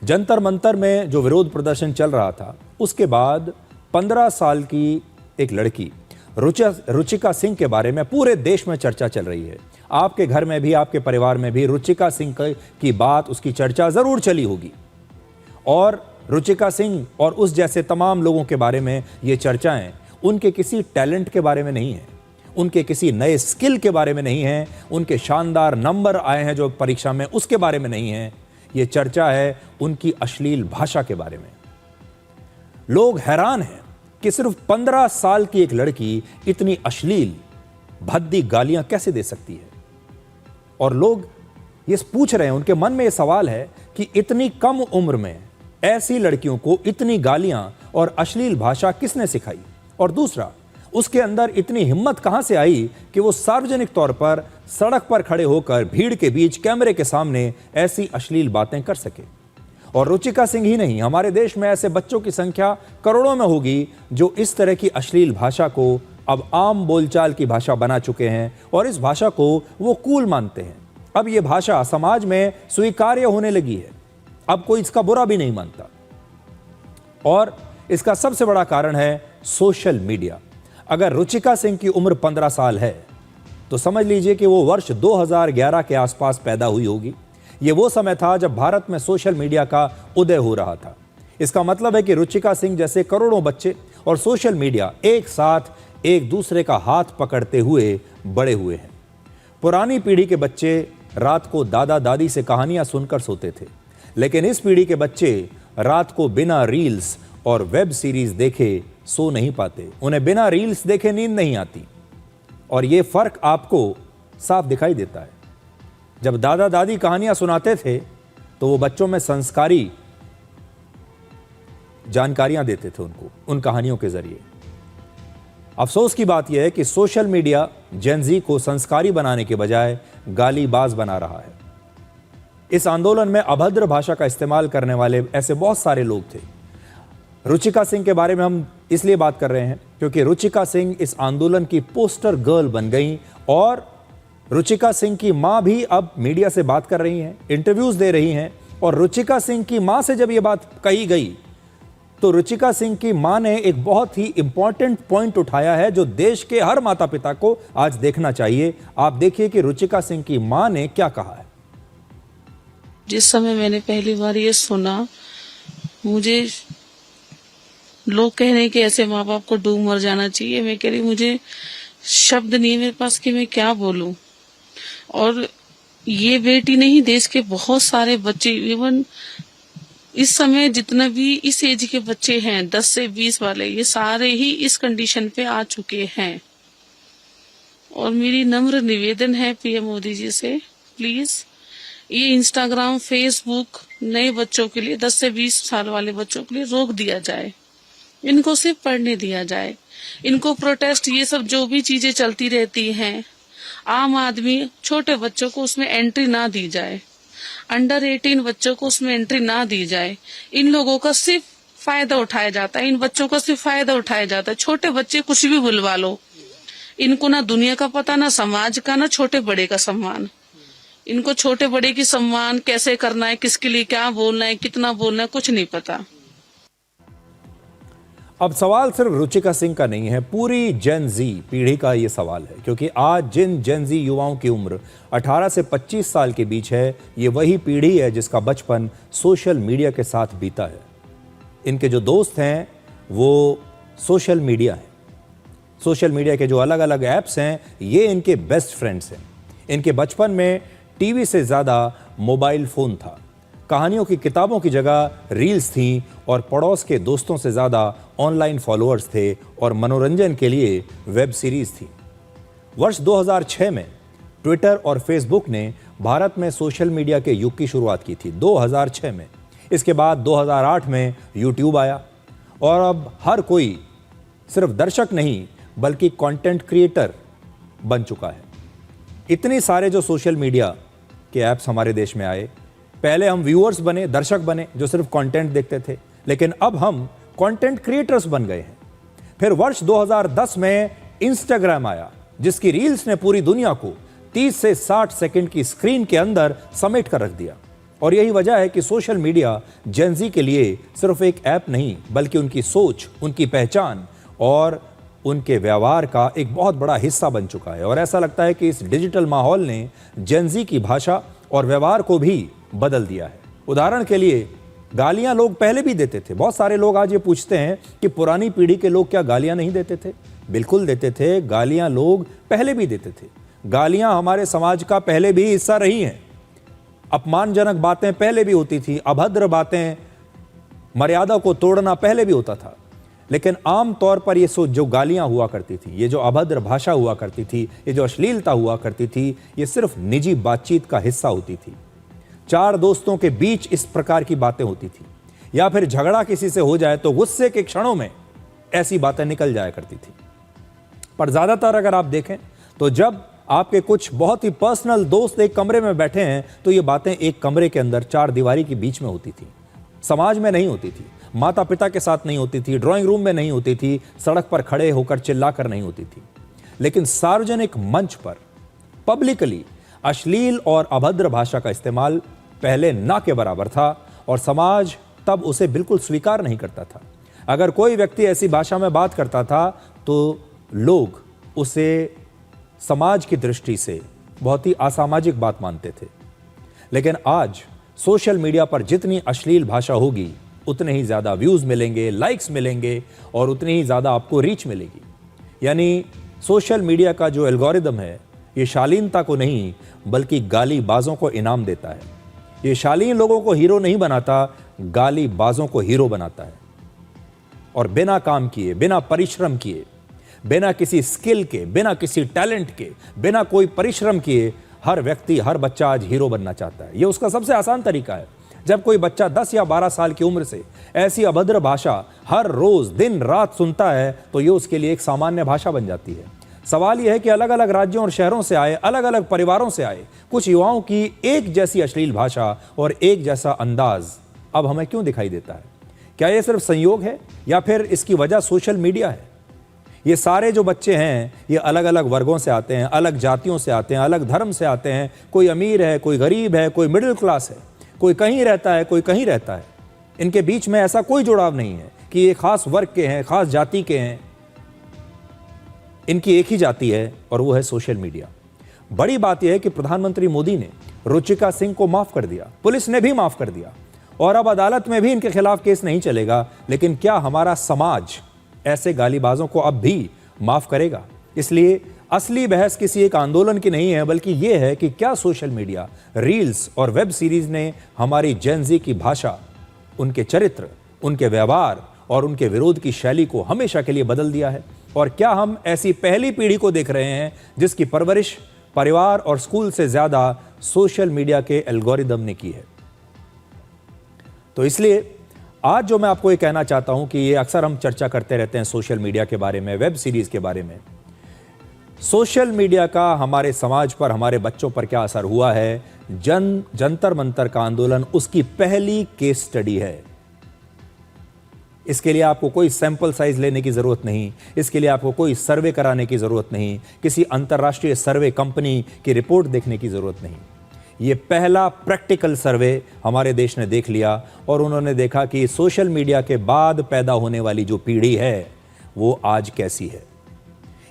जंतर मंतर में जो विरोध प्रदर्शन चल रहा था, उसके बाद 15 साल की एक लड़की रुचिका सिंह के बारे में पूरे देश में चर्चा चल रही है। आपके घर में भी, आपके परिवार में भी रुचिका सिंह की बात, उसकी चर्चा जरूर चली होगी। और रुचिका सिंह और उस जैसे तमाम लोगों के बारे में ये चर्चाएं उनके किसी टैलेंट के बारे में नहीं है, उनके किसी नए स्किल के बारे में नहीं है, उनके शानदार नंबर आए हैं जो परीक्षा में, उसके बारे में नहीं है। ये चर्चा है उनकी अश्लील भाषा के बारे में। लोग हैरान हैं कि सिर्फ 15 साल की एक लड़की इतनी अश्लील भद्दी गालियां कैसे दे सकती है। और लोग ये पूछ रहे हैं, उनके मन में ये सवाल है कि इतनी कम उम्र में ऐसी लड़कियों को इतनी गालियां और अश्लील भाषा किसने सिखाई। और दूसरा, उसके अंदर इतनी हिम्मत कहां से आई कि वो सार्वजनिक तौर पर सड़क पर खड़े होकर भीड़ के बीच कैमरे के सामने ऐसी अश्लील बातें कर सके। और रुचिका सिंह ही नहीं, हमारे देश में ऐसे बच्चों की संख्या करोड़ों में होगी जो इस तरह की अश्लील भाषा को अब आम बोलचाल की भाषा बना चुके हैं और इस भाषा को वो कूल मानते हैं। अब ये भाषा समाज में स्वीकार्य होने लगी है, अब कोई इसका बुरा भी नहीं मानता। और इसका सबसे बड़ा कारण है सोशल मीडिया। अगर रुचिका सिंह की उम्र 15 साल है तो समझ लीजिए कि वो वर्ष 2011 के आसपास पैदा हुई होगी। ये वो समय था जब भारत में सोशल मीडिया का उदय हो रहा था। इसका मतलब है कि रुचिका सिंह जैसे करोड़ों बच्चे और सोशल मीडिया एक साथ एक दूसरे का हाथ पकड़ते हुए बड़े हुए हैं। पुरानी पीढ़ी के बच्चे रात को दादा दादी से कहानियां सुनकर सोते थे, लेकिन इस पीढ़ी के बच्चे रात को बिना रील्स और वेब सीरीज देखे सो नहीं पाते। उन्हें बिना रील्स देखे नींद नहीं आती। और यह फर्क आपको साफ दिखाई देता है। जब दादा दादी कहानियां सुनाते थे तो वो बच्चों में संस्कारी जानकारियां देते थे उनको उन कहानियों के जरिए। अफसोस की बात यह है कि सोशल मीडिया जेन ज़ी को संस्कारी बनाने के बजाय गालीबाज बना रहा है। इस आंदोलन में अभद्र भाषा का इस्तेमाल करने वाले ऐसे बहुत सारे लोग थे। रुचिका सिंह के बारे में हम इसलिए बात कर रहे हैं क्योंकि रुचिका सिंह इस आंदोलन की पोस्टर गर्ल बन गई और रुचिका सिंह की मां भी अब मीडिया से बात कर रही हैं, इंटरव्यूज दे रही हैं। और रुचिका सिंह की मां से जब यह बात कही गई तो रुचिका सिंह की मां ने एक बहुत ही इंपॉर्टेंट पॉइंट उठाया है जो देश के हर माता पिता को आज देखना चाहिए। आप देखिए कि रुचिका सिंह की मां ने क्या कहा है। जिस समय मैंने पहली बार ये सुना, मुझे लोग कह रहे हैं कि ऐसे माँ बाप को डूब मर जाना चाहिए। मैं कह रही मुझे शब्द नहीं है मेरे पास कि मैं क्या बोलूं। और ये बेटी नहीं, देश के बहुत सारे बच्चे, इवन इस समय जितना भी इस एज के बच्चे हैं 10 से 20 वाले, ये सारे ही इस कंडीशन पे आ चुके हैं। और मेरी नम्र निवेदन है पीएम मोदी जी से, प्लीज ये इंस्टाग्राम, फेसबुक नए बच्चों के लिए, 10 से 20 साल वाले बच्चों के लिए रोक दिया जाए। इनको सिर्फ पढ़ने दिया जाए। इनको प्रोटेस्ट, ये सब जो भी चीजें चलती रहती हैं, आम आदमी, छोटे बच्चों को उसमें एंट्री ना दी जाए। अंडर 18 बच्चों को उसमें एंट्री ना दी जाए। इन लोगों का सिर्फ फायदा उठाया जाता है, इन बच्चों का सिर्फ फायदा उठाया जाता है। छोटे बच्चे कुछ भी बुलवा लो, इनको ना दुनिया का पता, ना समाज का, ना छोटे बड़े का सम्मान। इनको छोटे बड़े की सम्मान कैसे करना है, किसके लिए क्या बोलना है, कितना बोलना है, कुछ नहीं पता। अब सवाल सिर्फ रुचिका सिंह का नहीं है, पूरी जेन ज़ी पीढ़ी का ये सवाल है। क्योंकि आज जिन जेन ज़ी युवाओं की उम्र 18 से 25 साल के बीच है, ये वही पीढ़ी है जिसका बचपन सोशल मीडिया के साथ बीता है। इनके जो दोस्त हैं वो सोशल मीडिया है। सोशल मीडिया के जो अलग अलग ऐप्स हैं ये इनके बेस्ट फ्रेंड्स हैं। इनके बचपन में टीवी से ज़्यादा मोबाइल फ़ोन था, कहानियों की किताबों की जगह रील्स थी और पड़ोस के दोस्तों से ज़्यादा ऑनलाइन फॉलोअर्स थे और मनोरंजन के लिए वेब सीरीज़ थी। वर्ष 2006 में ट्विटर और फेसबुक ने भारत में सोशल मीडिया के युग की शुरुआत की थी, 2006 में। इसके बाद 2008 में यूट्यूब आया और अब हर कोई सिर्फ दर्शक नहीं बल्कि कंटेंट क्रिएटर बन चुका है। इतने सारे जो सोशल मीडिया के ऐप्स हमारे देश में आए, पहले हम व्यूअर्स बने, दर्शक बने जो सिर्फ कंटेंट देखते थे, लेकिन अब हम कंटेंट क्रिएटर्स बन गए हैं। फिर वर्ष 2010 में इंस्टाग्राम आया जिसकी रील्स ने पूरी दुनिया को 30 से 60 सेकंड की स्क्रीन के अंदर समेट कर रख दिया। और यही वजह है कि सोशल मीडिया जेन ज़ी के लिए सिर्फ एक ऐप नहीं, बल्कि उनकी सोच, उनकी पहचान और उनके व्यवहार का एक बहुत बड़ा हिस्सा बन चुका है। और ऐसा लगता है कि इस डिजिटल माहौल ने जेन ज़ी की भाषा और व्यवहार को भी बदल दिया है। उदाहरण के लिए, गालियां लोग पहले भी देते थे। बहुत सारे लोग आज ये पूछते हैं कि पुरानी पीढ़ी के लोग क्या गालियां नहीं देते थे? बिल्कुल देते थे। गालियां लोग पहले भी देते थे। गालियां हमारे समाज का पहले भी हिस्सा रही हैं। अपमानजनक बातें पहले भी होती थी, अभद्र बातें, मर्यादा को तोड़ना पहले भी होता था। लेकिन आम तौर पर ये जो गालियां हुआ करती थी, ये जो अभद्र भाषा हुआ करती थी, ये जो अश्लीलता हुआ करती थी, ये सिर्फ निजी बातचीत का हिस्सा होती थी। चार दोस्तों के बीच इस प्रकार की बातें होती थी, या फिर झगड़ा किसी से हो जाए तो गुस्से के क्षणों में ऐसी बातें निकल जाया करती थी। पर ज्यादातर अगर आप देखें तो जब आपके कुछ बहुत ही पर्सनल दोस्त एक कमरे में बैठे हैं तो ये बातें एक कमरे के अंदर चार दीवारी के बीच में होती थी। समाज में नहीं होती थी, माता पिता के साथ नहीं होती थी, ड्राइंग रूम में नहीं होती थी, सड़क पर खड़े होकर चिल्लाकर नहीं होती थी। लेकिन सार्वजनिक मंच पर पब्लिकली अश्लील और अभद्र भाषा का इस्तेमाल पहले ना के बराबर था और समाज तब उसे बिल्कुल स्वीकार नहीं करता था। अगर कोई व्यक्ति ऐसी भाषा में बात करता था तो लोग उसे समाज की दृष्टि से बहुत ही असामाजिक बात मानते थे। लेकिन आज सोशल मीडिया पर जितनी अश्लील भाषा होगी उतने ही ज़्यादा व्यूज़ मिलेंगे, लाइक्स मिलेंगे और उतनी ही ज़्यादा आपको रीच मिलेगी। यानी सोशल मीडिया का जो एल्गोरिदम है ये शालीनता को नहीं बल्कि गालीबाजों को इनाम देता है। ये शालीन लोगों को हीरो नहीं बनाता, गालीबाजों को हीरो बनाता है। और बिना काम किए, बिना परिश्रम किए, बिना किसी स्किल के, बिना किसी टैलेंट के, बिना कोई परिश्रम किए हर व्यक्ति, हर बच्चा आज हीरो बनना चाहता है। ये उसका सबसे आसान तरीका है। जब कोई बच्चा 10 या 12 साल की उम्र से ऐसी अभद्र भाषा हर रोज दिन रात सुनता है तो ये उसके लिए एक सामान्य भाषा बन जाती है। सवाल यह है कि अलग अलग राज्यों और शहरों से आए, अलग अलग परिवारों से आए कुछ युवाओं की एक जैसी अश्लील भाषा और एक जैसा अंदाज अब हमें क्यों दिखाई देता है? क्या यह सिर्फ संयोग है या फिर इसकी वजह सोशल मीडिया है? ये सारे जो बच्चे हैं ये अलग अलग वर्गों से आते हैं, अलग जातियों से आते हैं, अलग धर्म से आते हैं। कोई अमीर है, कोई गरीब है, कोई मिडिल क्लास है, कोई कहीं रहता है, कोई कहीं रहता है। इनके बीच में ऐसा कोई जुड़ाव नहीं है कि ये खास वर्ग के हैं, खास जाति के हैं। इनकी एक ही जाति है और वो है सोशल मीडिया। बड़ी बात यह है कि प्रधानमंत्री मोदी ने रुचिका सिंह को माफ कर दिया, पुलिस ने भी माफ कर दिया और अब अदालत में भी इनके खिलाफ केस नहीं चलेगा। लेकिन क्या हमारा समाज ऐसे गालीबाजों को अब भी माफ करेगा? इसलिए असली बहस किसी एक आंदोलन की नहीं है बल्कि यह है कि क्या सोशल मीडिया, रील्स और वेब सीरीज ने हमारी जेन ज़ी की भाषा, उनके चरित्र, उनके व्यवहार और उनके विरोध की शैली को हमेशा के लिए बदल दिया है? और क्या हम ऐसी पहली पीढ़ी को देख रहे हैं जिसकी परवरिश परिवार और स्कूल से ज्यादा सोशल मीडिया के एल्गोरिदम ने की है? तो इसलिए आज जो मैं आपको ये कहना चाहता हूं कि ये अक्सर हम चर्चा करते रहते हैं सोशल मीडिया के बारे में, वेब सीरीज के बारे में। सोशल मीडिया का हमारे समाज पर, हमारे बच्चों पर क्या असर हुआ है, जंतर मंतर का आंदोलन उसकी पहली केस स्टडी है। इसके लिए आपको कोई सैंपल साइज लेने की जरूरत नहीं, इसके लिए आपको कोई सर्वे कराने की जरूरत नहीं, किसी अंतर्राष्ट्रीय सर्वे कंपनी की रिपोर्ट देखने की जरूरत नहीं। ये पहला प्रैक्टिकल सर्वे हमारे देश ने देख लिया और उन्होंने देखा कि सोशल मीडिया के बाद पैदा होने वाली जो पीढ़ी है वो आज कैसी है।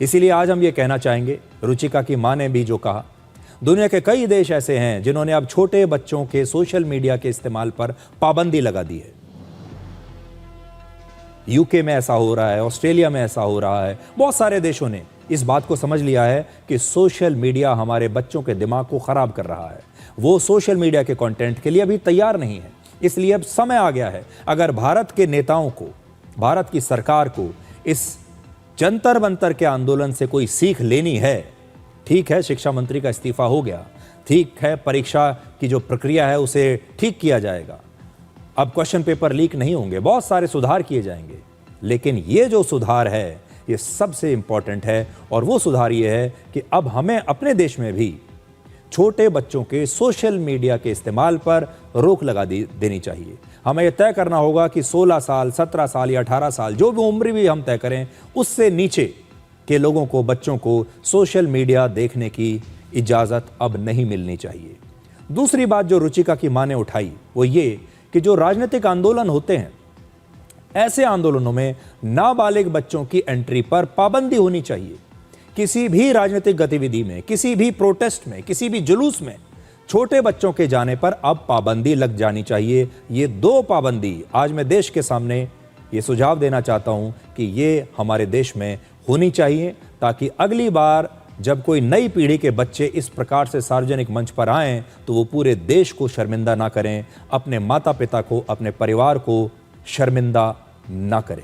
इसीलिए आज हम ये कहना चाहेंगे, रुचिका की मां ने भी जो कहा, दुनिया के कई देश ऐसे हैं जिन्होंने अब छोटे बच्चों के सोशल मीडिया के इस्तेमाल पर पाबंदी लगा दी है। यूके में ऐसा हो रहा है, ऑस्ट्रेलिया में ऐसा हो रहा है। बहुत सारे देशों ने इस बात को समझ लिया है कि सोशल मीडिया हमारे बच्चों के दिमाग को खराब कर रहा है। वो सोशल मीडिया के कंटेंट के लिए अभी तैयार नहीं है। इसलिए अब समय आ गया है, अगर भारत के नेताओं को, भारत की सरकार को इस जंतर मंतर के आंदोलन से कोई सीख लेनी है। ठीक है, शिक्षा मंत्री का इस्तीफा हो गया, ठीक है, परीक्षा की जो प्रक्रिया है उसे ठीक किया जाएगा, अब क्वेश्चन पेपर लीक नहीं होंगे, बहुत सारे सुधार किए जाएंगे। लेकिन ये जो सुधार है ये सबसे इंपॉर्टेंट है और वो सुधार ये है कि अब हमें अपने देश में भी छोटे बच्चों के सोशल मीडिया के इस्तेमाल पर रोक लगा देनी चाहिए। हमें यह तय करना होगा कि 16 साल, 17 साल या 18 साल, जो भी उम्र भी हम तय करें, उससे नीचे के लोगों को, बच्चों को सोशल मीडिया देखने की इजाज़त अब नहीं मिलनी चाहिए। दूसरी बात जो रुचिका की मां ने उठाई वो ये कि जो राजनीतिक आंदोलन होते हैं, ऐसे आंदोलनों में नाबालिग बच्चों की एंट्री पर पाबंदी होनी चाहिए। किसी भी राजनीतिक गतिविधि में, किसी भी प्रोटेस्ट में, किसी भी जुलूस में छोटे बच्चों के जाने पर अब पाबंदी लग जानी चाहिए। ये दो पाबंदी आज मैं देश के सामने ये सुझाव देना चाहता हूं कि ये हमारे देश में होनी चाहिए, ताकि अगली बार जब कोई नई पीढ़ी के बच्चे इस प्रकार से सार्वजनिक मंच पर आएं तो वो पूरे देश को शर्मिंदा ना करें, अपने माता पिता को, अपने परिवार को शर्मिंदा ना करें।